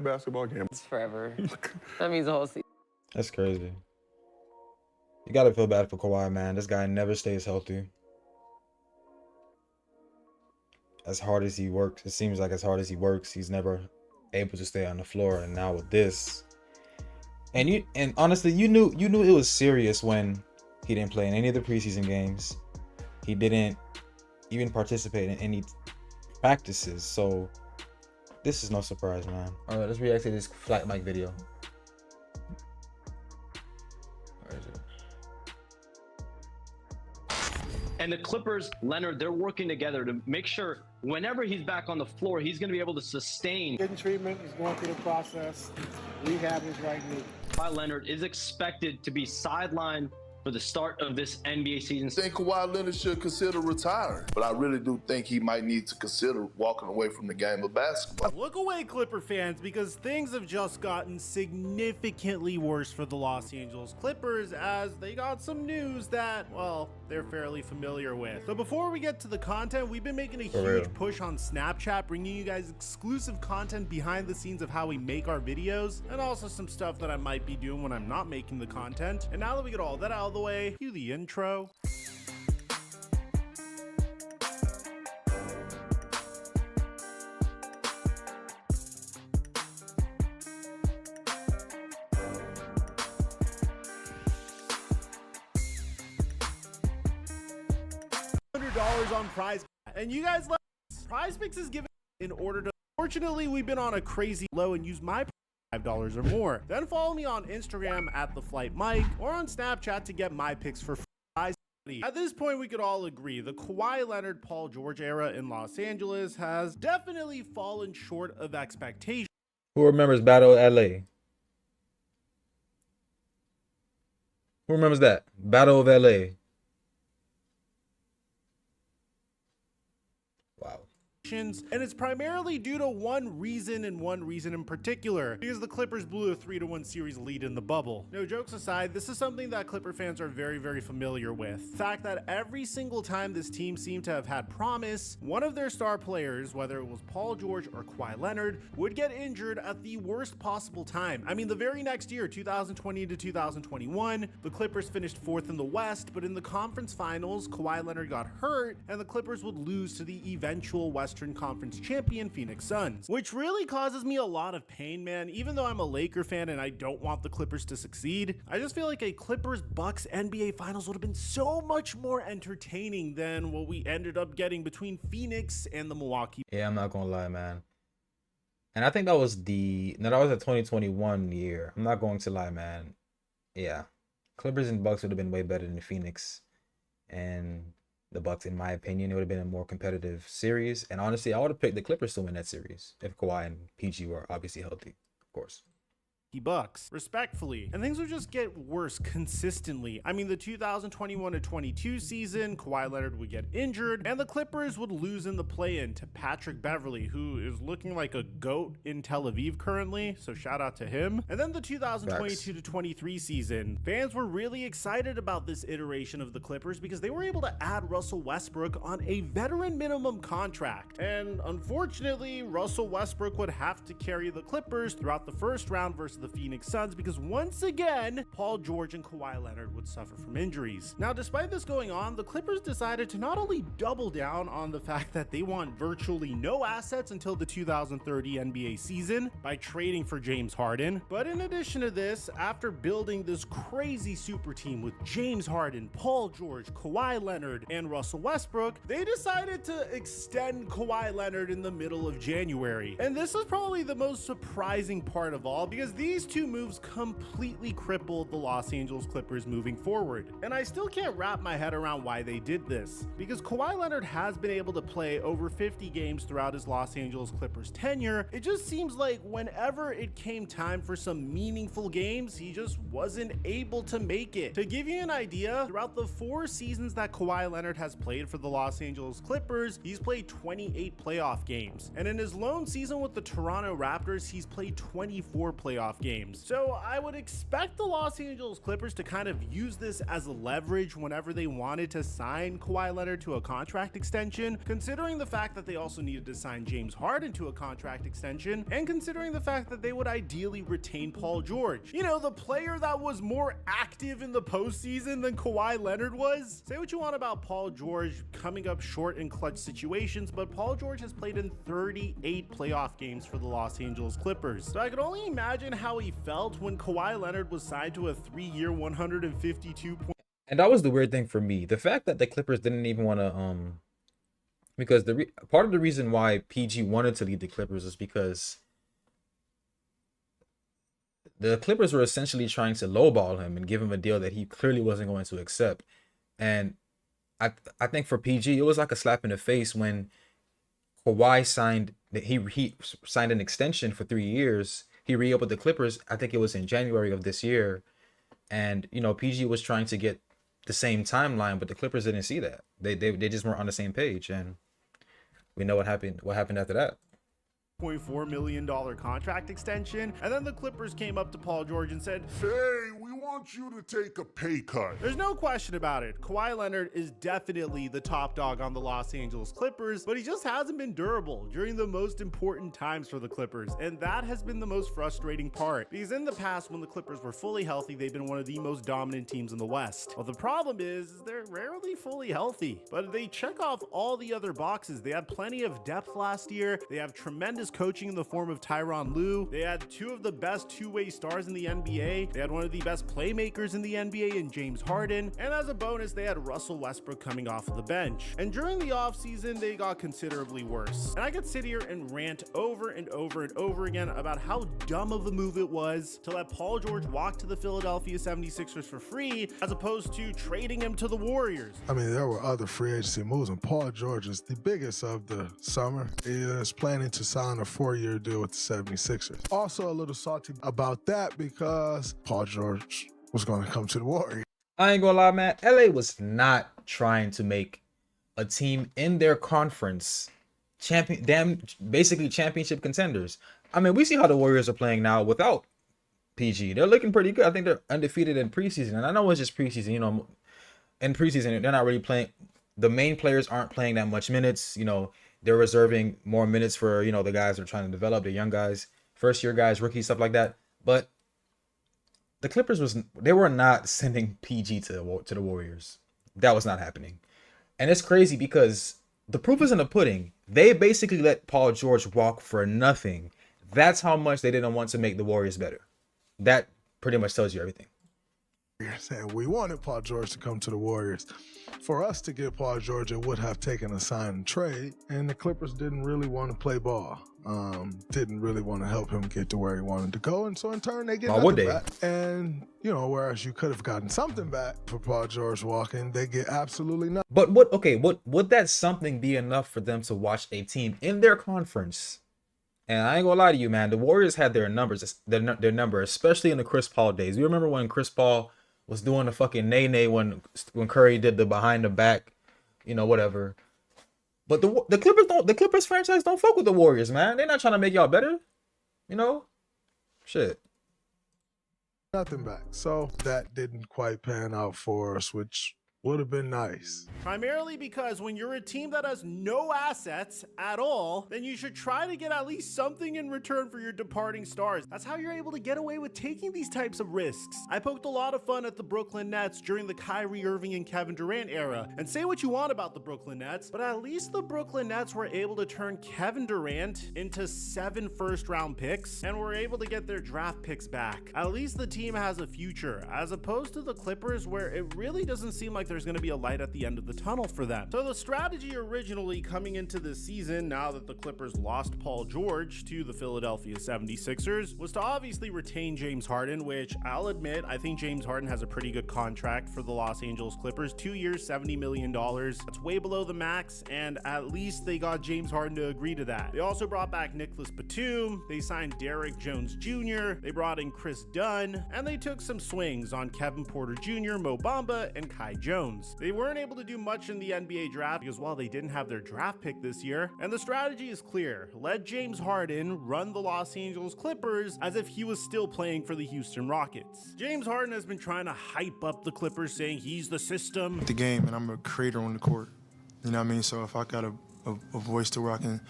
basketball game. It's forever. That means the whole season. That's crazy. You gotta feel bad for Kawhi, man. This guy never stays healthy. As hard as he works, it seems like as hard as he works, he's never able to stay on the floor. And now with this, and honestly, you knew it was serious when he didn't play in any of the preseason games. He didn't even participate in any practices. So this is no surprise, man. All right, let's react to this flat mic video. Where is it? And the Clippers, Leonard, they're working together to make sure whenever he's back on the floor, he's going to be able to sustain. Getting treatment, he's going through the process. Rehab is right knee. Kawhi Leonard is expected to be sidelined for the start of this NBA season. I think Kawhi Leonard should consider retiring, but I really do think he might need to consider walking away from the game of basketball. Look away, Clipper fans, because things have just gotten significantly worse for the Los Angeles Clippers as they got some news that, well, they're fairly familiar with. So before we get to the content, we've been making a huge push on Snapchat, bringing you guys exclusive content behind the scenes of how we make our videos, and also some stuff that I might be doing when I'm not making the content. And now that we get all that out of the way, cue the intro. $100 on prize, and you guys let prize picks is given in order to. Fortunately, we've been on a crazy low and use my $5 or more. Then follow me on Instagram at the Flight Mike or on Snapchat to get my picks for prize. At this point, we could all agree the Kawhi Leonard Paul George era in Los Angeles has definitely fallen short of expectations. Who remembers Battle of LA? Who remembers that? Battle of LA. And it's primarily due to one reason and one reason in particular, because the Clippers blew a 3-1 series lead in the bubble. No, jokes aside, this is something that Clipper fans are very, very familiar with. The fact that every single time this team seemed to have had promise, one of their star players, whether it was Paul George or Kawhi Leonard, would get injured at the worst possible time. I mean, the very next year, 2020 to 2021, the Clippers finished 4th in the West, but in the conference finals, Kawhi Leonard got hurt and the Clippers would lose to the eventual Western Conference champion Phoenix Suns, which really causes me a lot of pain, man. Even though I'm a Laker fan and I don't want the Clippers to succeed, I just feel like a Clippers-Bucks NBA Finals would have been so much more entertaining than what we ended up getting between Phoenix and the Milwaukee. Yeah, I'm not gonna lie, man. And I think that was the 2021 year. I'm not going to lie, man. Yeah, Clippers and Bucks would have been way better than Phoenix and the Bucks, in my opinion. It would have been a more competitive series. And honestly, I would have picked the Clippers to win that series if Kawhi and PG were obviously healthy, of course. Bucks, respectfully, and things would just get worse consistently. I mean, the 2021-22 season, Kawhi Leonard would get injured, and the Clippers would lose in the play-in to Patrick Beverley, who is looking like a GOAT in Tel Aviv currently, so shout out to him. And then the 2022-23 season, fans were really excited about this iteration of the Clippers because they were able to add Russell Westbrook on a veteran minimum contract. And unfortunately, Russell Westbrook would have to carry the Clippers throughout the first round versus the Phoenix Suns because once again, Paul George and Kawhi Leonard would suffer from injuries. Now, despite this going on, the Clippers decided to not only double down on the fact that they want virtually no assets until the 2030 NBA season by trading for James Harden, but in addition to this, after building this crazy super team with James Harden, Paul George, Kawhi Leonard, and Russell Westbrook, they decided to extend Kawhi Leonard in the middle of January. And this is probably the most surprising part of all because these two moves completely crippled the Los Angeles Clippers moving forward. And I still can't wrap my head around why they did this, because Kawhi Leonard has been able to play over 50 games throughout his Los Angeles Clippers tenure. It just seems like whenever it came time for some meaningful games, he just wasn't able to make it. To give you an idea, throughout the 4 seasons that Kawhi Leonard has played for the Los Angeles Clippers, he's played 28 playoff games. And in his lone season with the Toronto Raptors, he's played 24 playoff games. So I would expect the Los Angeles Clippers to kind of use this as a leverage whenever they wanted to sign Kawhi Leonard to a contract extension, considering the fact that they also needed to sign James Harden to a contract extension, and considering the fact that they would ideally retain Paul George. You know, the player that was more active in the postseason than Kawhi Leonard was. Say what you want about Paul George coming up short in clutch situations, but Paul George has played in 38 playoff games for the Los Angeles Clippers. So I could only imagine how he felt when Kawhi Leonard was signed to a 3-year, 152 point. And that was the weird thing for me. The fact that the Clippers didn't even want to, because part of the reason why PG wanted to leave the Clippers is because the Clippers were essentially trying to lowball him and give him a deal that he clearly wasn't going to accept. And I think for PG, it was like a slap in the face when Kawhi signed that he signed an extension for 3 years. He re-upped with the Clippers. I think it was in January of this year. And, you know, PG was trying to get the same timeline, but the Clippers didn't see that. They just weren't on the same page. And we know what happened after that. $1.4 million contract extension, and then the Clippers came up to Paul George and said, "Hey, we want you to take a pay cut." There's no question about it. Kawhi Leonard is definitely the top dog on the Los Angeles Clippers, but he just hasn't been durable during the most important times for the Clippers, and that has been the most frustrating part, because in the past when the Clippers were fully healthy, they've been one of the most dominant teams in the West. Well, the problem is they're rarely fully healthy, but they check off all the other boxes. They had plenty of depth last year. They have tremendous coaching in the form of Tyronn Lue. They had two of the best two-way stars in the NBA. They had one of the best playmakers in the NBA in James Harden. And as a bonus, they had Russell Westbrook coming off of the bench. And during the offseason, they got considerably worse. And I could sit here and rant over and over and over again about how dumb of a move it was to let Paul George walk to the Philadelphia 76ers for free, as opposed to trading him to the Warriors. I mean, there were other free agency moves, and Paul George is the biggest of the summer. He is planning to sign a 4-year deal with the 76ers. Also a little salty about that because Paul George was going to come to the Warriors. I ain't gonna lie, man. LA was not trying to make a team in their conference basically championship contenders. I mean, we see how the Warriors are playing now without PG. They're looking pretty good. I think they're undefeated in preseason. And I know it's just preseason, you know, in preseason, they're not really playing. The main players aren't playing that much minutes, you know. They're reserving more minutes for, you know, the guys that are trying to develop, the young guys, first-year guys, rookies, stuff like that. But the Clippers they were not sending PG to the Warriors. That was not happening. And it's crazy because the proof is in the pudding. They basically let Paul George walk for nothing. That's how much they didn't want to make the Warriors better. That pretty much tells you everything. And we wanted Paul George to come to the Warriors. For us to get Paul George, it would have taken a sign and trade, and the Clippers didn't really want to play ball. Didn't really want to help him get to where he wanted to go, and so in turn they get nothing back. And you know, whereas you could have gotten something back for Paul George walking, they get absolutely nothing. But would that something be enough for them to watch a team in their conference? And I ain't gonna lie to you, man, the Warriors had their numbers, their number, especially in the Chris Paul days. You remember when Chris Paul was doing the fucking nay when Curry did the behind the back, you know, whatever. But the Clippers franchise don't fuck with the Warriors, man. They're not trying to make y'all better, you know. Shit. Nothing back. So that didn't quite pan out for us, which would have been nice. Primarily because when you're a team that has no assets at all, then you should try to get at least something in return for your departing stars. That's how you're able to get away with taking these types of risks. I poked a lot of fun at the Brooklyn Nets during the Kyrie Irving and Kevin Durant era. And say what you want about the Brooklyn Nets, but at least the Brooklyn Nets were able to turn Kevin Durant into 7 first-round picks and were able to get their draft picks back. At least the team has a future, as opposed to the Clippers, where it really doesn't seem like there's going to be a light at the end of the tunnel for them. So the strategy originally coming into this season, now that the Clippers lost Paul George to the Philadelphia 76ers, was to obviously retain James Harden, which I'll admit, I think James Harden has a pretty good contract for the Los Angeles Clippers. 2 years, $70 million. That's way below the max, and at least they got James Harden to agree to that. They also brought back Nicholas Batum. They signed Derrick Jones Jr. They brought in Chris Dunn, and they took some swings on Kevin Porter Jr., Mo Bamba, and Kai Jones. Jones. They weren't able to do much in the NBA draft because, well, they didn't have their draft pick this year. And the strategy is clear. Let James Harden run the Los Angeles Clippers as if he was still playing for the Houston Rockets. James Harden has been trying to hype up the Clippers, saying he's the system. The game, and I'm a creator on the court. You know what I mean? So if I got a voice to where I can,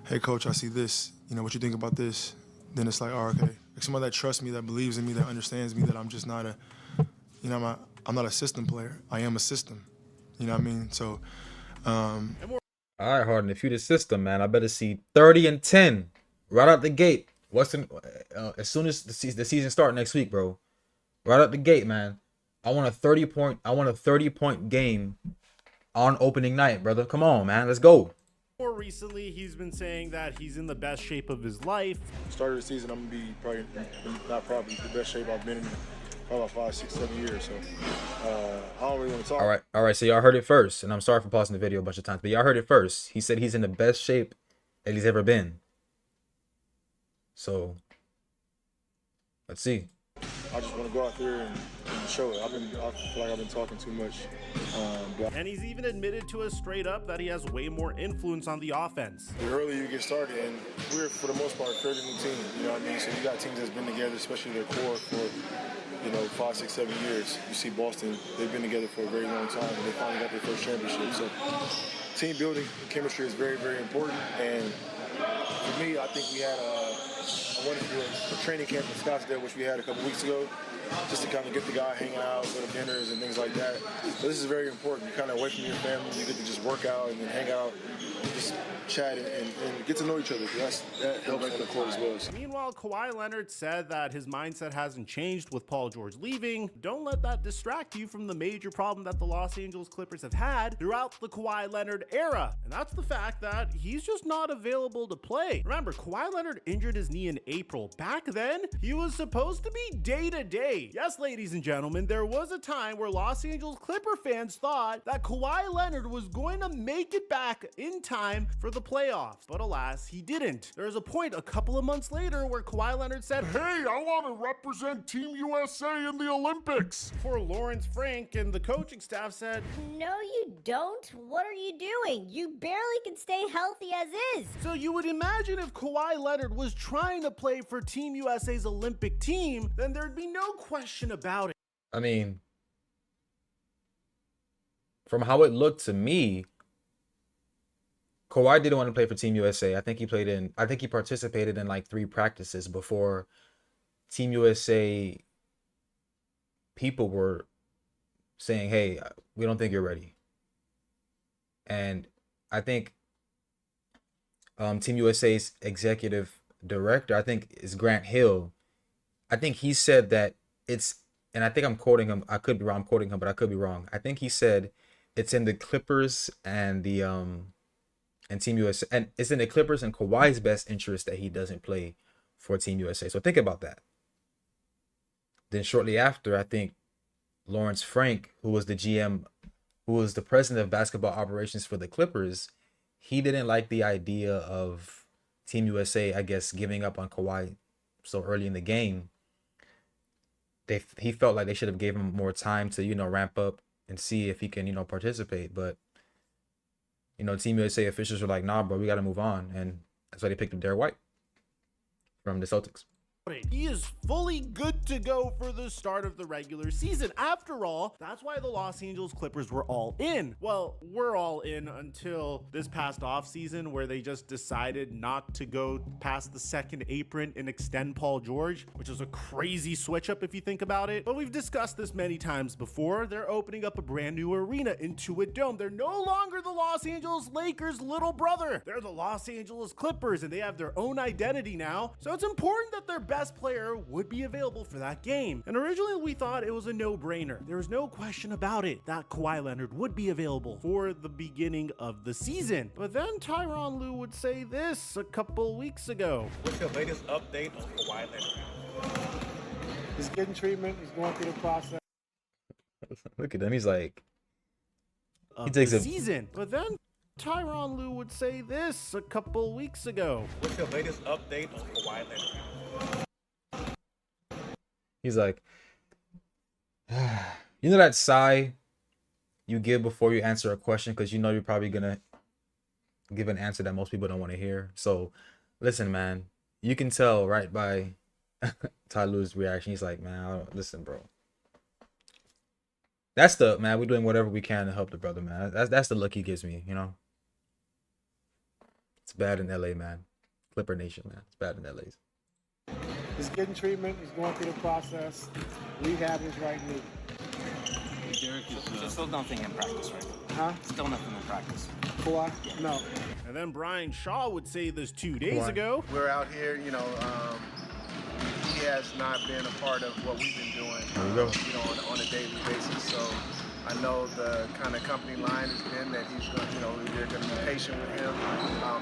hey, coach, I see this. You know, what you think about this? Then it's like, oh, okay. Like somebody that trusts me, that believes in me, that understands me, that I'm just not I'm not a system player. I am a system. You know what I mean? So, all right, Harden, if you the system, man, I better see 30 and 10 right out the gate. As soon as the season start next week, bro. Right out the gate, man. I want a 30-point game on opening night, brother. Come on, man. Let's go. More recently, he's been saying that he's in the best shape of his life. Start of the season, I'm going to be the best shape I've been in probably 5, 6, 7 years. So I don't really want to talk. All right. So y'all heard it first, and I'm sorry for pausing the video a bunch of times, but y'all heard it first. He said he's in the best shape that he's ever been. So let's see. I just want to go out there and show it. I feel like I've been talking too much. And he's even admitted to us straight up that he has way more influence on the offense. The earlier you get started, and we're, for the most part, a fairly new team. You know what I mean? So you got teams that's been together, especially their core, for 5, 6, 7 years. You see Boston, they've been together for a very long time, and they finally got their first championship. So team building, chemistry is very, very important. And for me, I think we had I wanted to do a training camp in Scottsdale, which we had a couple weeks ago, just to kind of get the guy hanging out, go to dinners and things like that. So this is very important. You're kind of away from your family. You get to just work out and then hang out, and just chat and get to know each other. That helps on the court as well. So. Meanwhile, Kawhi Leonard said that his mindset hasn't changed with Paul George leaving. Don't let that distract you from the major problem that the Los Angeles Clippers have had throughout the Kawhi Leonard era. And that's the fact that he's just not available to play. Remember, Kawhi Leonard injured his knee in April. Back then, he was supposed to be day-to-day. Yes, ladies and gentlemen, there was a time where Los Angeles Clipper fans thought that Kawhi Leonard was going to make it back in time for the playoffs. But alas, he didn't. There was a point a couple of months later where Kawhi Leonard said, "Hey, I want to represent Team USA in the Olympics." For Lawrence Frank and the coaching staff said, "No, you don't. What are you doing? You barely can stay healthy as is." So you would imagine if Kawhi Leonard was trying to play for Team USA's Olympic team, then there'd be no question about it. I mean, from how it looked to me, Kawhi didn't want to play for Team USA. I think he participated in like 3 practices before Team USA people were saying, "Hey, we don't think you're ready." And I think Team USA's executive director, I think is Grant Hill. I think he said that and I think I'm quoting him. I could be wrong. I'm quoting him, but I could be wrong. I think he said it's in the Clippers and the and Team USA, and it's in the Clippers and Kawhi's best interest that he doesn't play for Team USA. So think about that. Then shortly after, I think Lawrence Frank, who was the GM, who was the president of basketball operations for the Clippers, he didn't like the idea of Team USA, I guess, giving up on Kawhi so early in the game. He felt like they should have gave him more time to, ramp up and see if he can, participate. But, Team USA officials were like, "Nah, bro, we got to move on." And that's why they picked up Derek White from the Celtics. He is fully good to go for the start of the regular season. After all, that's why the Los Angeles Clippers were all in. Well, we're all in until this past offseason where they just decided not to go past the second apron and extend Paul George, which is a crazy switch up if you think about it. But we've discussed this many times before. They're opening up a brand new arena, Intuit Dome. They're no longer the Los Angeles Lakers' little brother. They're the Los Angeles Clippers, and they have their own identity now. So it's important that their best player would be available for that game. And originally we thought it was a no-brainer. There was no question about it that Kawhi Leonard would be available for the beginning of the season. But then Tyronn Lue would say this a couple weeks ago. What's the latest update on Kawhi Leonard? He's getting treatment. He's going through the process. Look at him. He's like, he takes a season. But then Tyronn Lue would say this a couple weeks ago. What's the latest update on Kawhi Leonard? He's like, that sigh you give before you answer a question, because you know you're probably gonna give an answer that most people don't want to hear. So, listen, man, you can tell right by Ty Lue's reaction. He's like, man, listen, bro. That's the man. We're doing whatever we can to help the brother, man. That's the look he gives me, you know. It's bad in LA, man. Clipper Nation, man. It's bad in LA. He's getting treatment. He's going through the process. Rehab his right knee. Still nothing in practice, right? Huh? Still nothing in practice. Kawhi? No. And then Brian Shaw would say this 2 days ago. We're out here, you know, he has not been a part of what we've been doing, you know, on a daily basis. So I know the kind of company line has been that he's going, you know, they're going to be patient with him.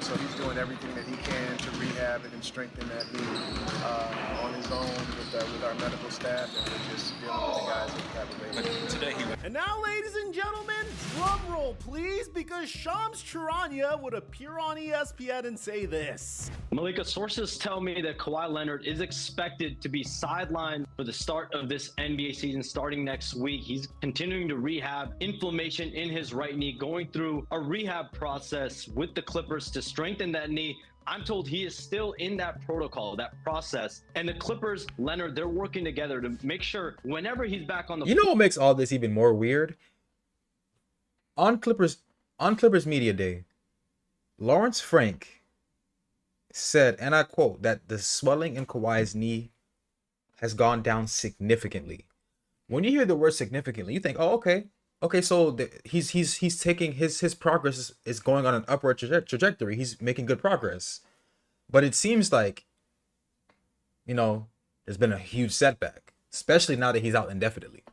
So he's doing everything that he can to rehab it and strengthen that knee on his own with our medical staff, and we're just dealing with the guys that we have available. Today he went. And now, ladies and gentlemen, drum roll, please, because Shams Charania would appear on ESPN and say this. Malika, sources tell me that Kawhi Leonard is expected to be sidelined for the start of this NBA season starting next week. He's continuing to rehab inflammation in his right knee, going through a rehab process with the Clippers to strengthen that knee. I'm told he is still in that protocol, that process. And the Clippers, Leonard, they're working together to make sure whenever he's back on the You know what makes all this even more weird? On Clippers Media Day, Lawrence Frank said, and I quote, that the swelling in Kawhi's knee has gone down significantly. When you hear the word significantly, you think, oh, okay, so he's taking his progress is going on an upward trajectory. He's making good progress. But it seems like, you know, there's been a huge setback, especially now that he's out indefinitely.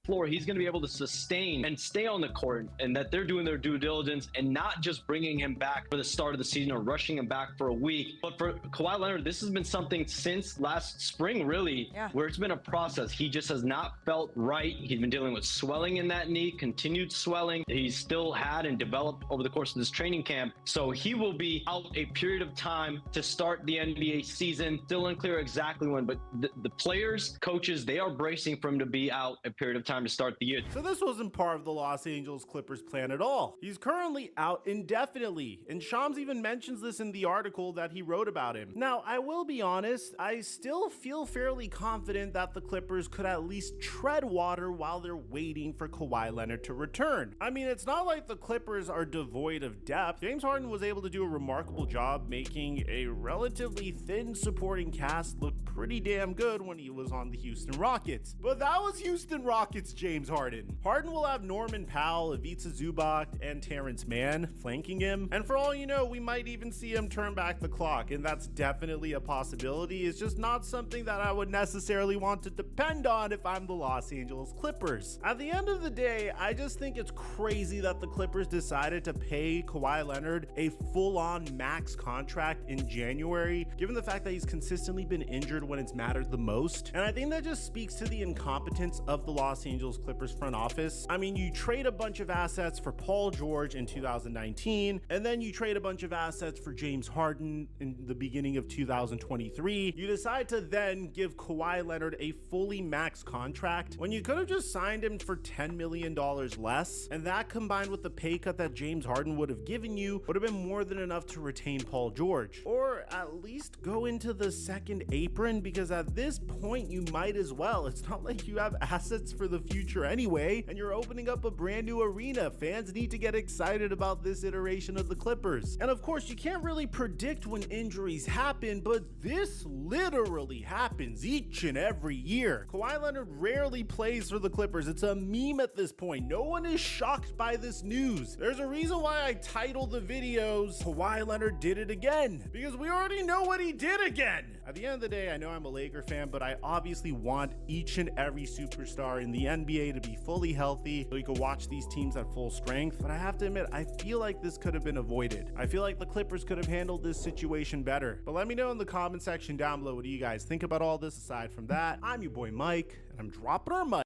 floor, he's going to be able to sustain and stay on the court, and that they're doing their due diligence and not just bringing him back for the start of the season or rushing him back for a week. But for Kawhi Leonard, this has been something since last spring, really, where it's been a process. He just has not felt right. He's been dealing with swelling in that knee, continued swelling. He's still had and developed over the course of this training camp. So he will be out a period of time to start the NBA season. Still unclear exactly when, but the players, coaches, they are bracing for him to be out a period of time to start the year. So this wasn't part of the Los Angeles Clippers plan at all. He's currently out indefinitely, and Shams even mentions this in the article that he wrote about him. Now, I will be honest, I still feel fairly confident that the Clippers could at least tread water while they're waiting for Kawhi Leonard to return. I mean, it's not like the Clippers are devoid of depth. James Harden was able to do a remarkable job making a relatively thin supporting cast look pretty damn good when he was on the Houston Rockets. But that was Houston Rockets James Harden. Harden will have Norman Powell, Ivica Zubac, and Terrence Mann flanking him. And for all you know, we might even see him turn back the clock, and that's definitely a possibility. It's just not something that I would necessarily want to depend on if I'm the Los Angeles Clippers. At the end of the day, I just think it's crazy that the Clippers decided to pay Kawhi Leonard a full-on max contract in January, given the fact that he's consistently been injured when it's mattered the most. And I think that just speaks to the incompetence of the Los Angeles Clippers front office. I mean, you trade a bunch of assets for Paul George in 2019, and then you trade a bunch of assets for James Harden in the beginning of 2023. You decide to then give Kawhi Leonard a fully max contract when you could have just signed him for $10 million less, and that combined with the pay cut that James Harden would have given you would have been more than enough to retain Paul George, or at least go into the second apron, because at this point you might as well. It's not like you have assets for the future anyway, and you're opening up a brand new arena. Fans need to get excited about this iteration of the Clippers. And of course, you can't really predict when injuries happen, but this literally happens each and every year. Kawhi Leonard rarely plays for the Clippers. It's a meme at this point. No one is shocked by this news. There's a reason why I titled the videos Kawhi Leonard did it again, because we already know what he did again. At the end of the day, I know I'm a Laker fan, but I obviously want each and every superstar in the NBA to be fully healthy so you can watch these teams at full strength. But I have to admit, I feel like this could have been avoided. I feel like the Clippers could have handled this situation better. But let me know in the comment section down below, what do you guys think about all this? Aside from that, I'm your boy Mike, and I'm dropping our mic.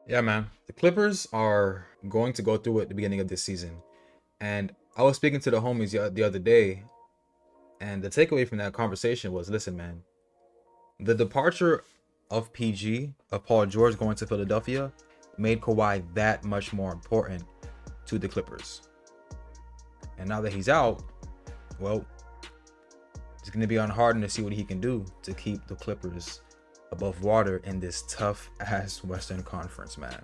Yeah, man. The Clippers are going to go through it at the beginning of this season. And I was speaking to the homies the other day, and the takeaway from that conversation was, listen, man, The departure of PG, of Paul George going to Philadelphia, made Kawhi that much more important to the Clippers. And now that he's out, well, it's going to be on Harden to see what he can do to keep the Clippers above water in this tough ass Western Conference, man.